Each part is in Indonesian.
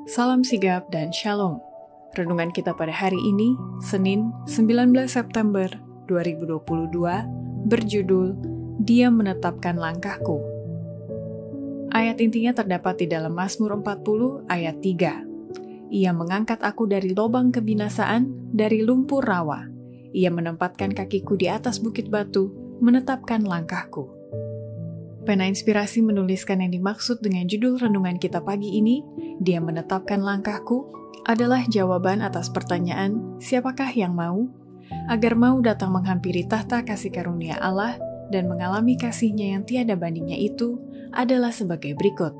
Salam sigap dan shalom. Renungan kita pada hari ini, Senin 19 September 2022, berjudul Dia Menetapkan Langkahku. Ayat intinya terdapat di dalam Mazmur 40 ayat 3. Ia mengangkat aku dari lubang kebinasaan, dari lumpur rawa. Ia menempatkan kakiku di atas bukit batu, menetapkan langkahku. Pena Inspirasi menuliskan yang dimaksud dengan judul renungan kita pagi ini, Dia Menetapkan Langkahku, adalah jawaban atas pertanyaan, siapakah yang mau? Agar mau datang menghampiri tahta kasih karunia Allah dan mengalami kasih-Nya yang tiada bandingnya itu adalah sebagai berikut.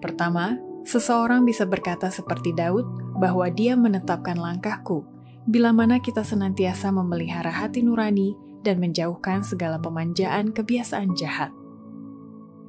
Pertama, seseorang bisa berkata seperti Daud bahwa Dia menetapkan langkahku, bila mana kita senantiasa memelihara hati nurani dan menjauhkan segala pemanjaan kebiasaan jahat.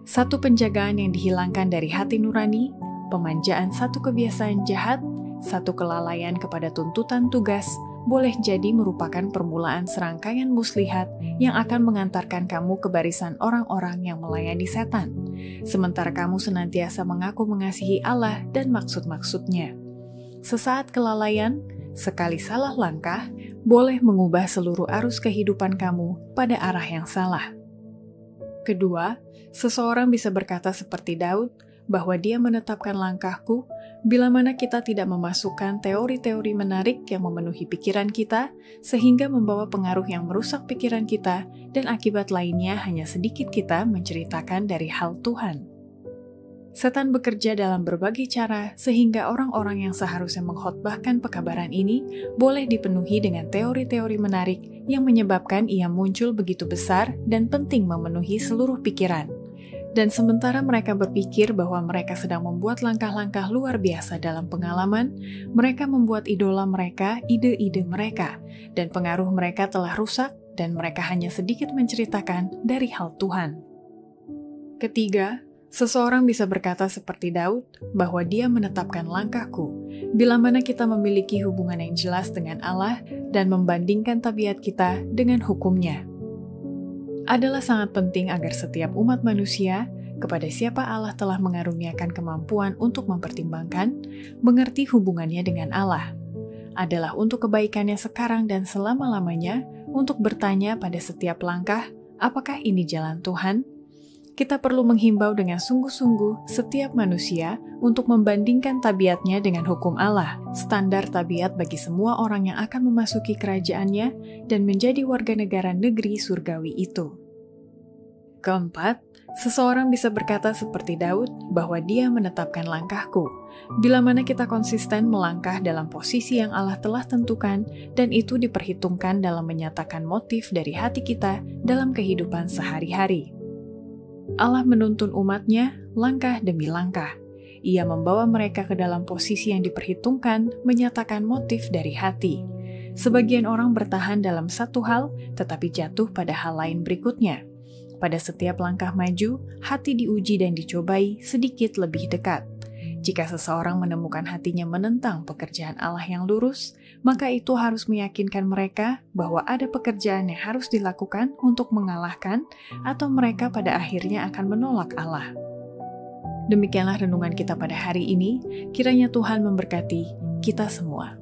Satu penjagaan yang dihilangkan dari hati nurani, pemanjaan satu kebiasaan jahat, satu kelalaian kepada tuntutan tugas, boleh jadi merupakan permulaan serangkaian muslihat yang akan mengantarkan kamu ke barisan orang-orang yang melayani setan, sementara kamu senantiasa mengaku mengasihi Allah dan maksud-maksud-Nya. Sesaat kelalaian, sekali salah langkah, boleh mengubah seluruh arus kehidupan kamu pada arah yang salah. Kedua, seseorang bisa berkata seperti Daud bahwa Dia menetapkan langkahku bila mana kita tidak memasukkan teori-teori menarik yang memenuhi pikiran kita sehingga membawa pengaruh yang merusak pikiran kita dan akibat lainnya hanya sedikit kita menceritakan dari hal Tuhan. Setan bekerja dalam berbagai cara sehingga orang-orang yang seharusnya mengkhotbahkan pekabaran ini boleh dipenuhi dengan teori-teori menarik yang menyebabkan ia muncul begitu besar dan penting memenuhi seluruh pikiran. Dan sementara mereka berpikir bahwa mereka sedang membuat langkah-langkah luar biasa dalam pengalaman, mereka membuat idola mereka, ide-ide mereka, dan pengaruh mereka telah rusak dan mereka hanya sedikit menceritakan dari hal Tuhan. Ketiga, seseorang bisa berkata seperti Daud bahwa Dia menetapkan langkahku, bila mana kita memiliki hubungan yang jelas dengan Allah dan membandingkan tabiat kita dengan hukum-Nya. Adalah sangat penting agar setiap umat manusia, kepada siapa Allah telah mengaruniakan kemampuan untuk mempertimbangkan, mengerti hubungannya dengan Allah. Adalah untuk kebaikannya sekarang dan selama-lamanya, untuk bertanya pada setiap langkah, apakah ini jalan Tuhan? Kita perlu menghimbau dengan sungguh-sungguh setiap manusia untuk membandingkan tabiatnya dengan hukum Allah, standar tabiat bagi semua orang yang akan memasuki kerajaan-Nya dan menjadi warga negara negeri surgawi itu. Keempat, seseorang bisa berkata seperti Daud bahwa Dia menetapkan langkahku, bila mana kita konsisten melangkah dalam posisi yang Allah telah tentukan dan itu diperhitungkan dalam menyatakan motif dari hati kita dalam kehidupan sehari-hari. Allah menuntun umat-Nya langkah demi langkah. Ia membawa mereka ke dalam posisi yang diperhitungkan, menyatakan motif dari hati. Sebagian orang bertahan dalam satu hal, tetapi jatuh pada hal lain berikutnya. Pada setiap langkah maju, hati diuji dan dicobai sedikit lebih dekat. Jika seseorang menemukan hatinya menentang pekerjaan Allah yang lurus, maka itu harus meyakinkan mereka bahwa ada pekerjaan yang harus dilakukan untuk mengalahkan, atau mereka pada akhirnya akan menolak Allah. Demikianlah renungan kita pada hari ini, kiranya Tuhan memberkati kita semua.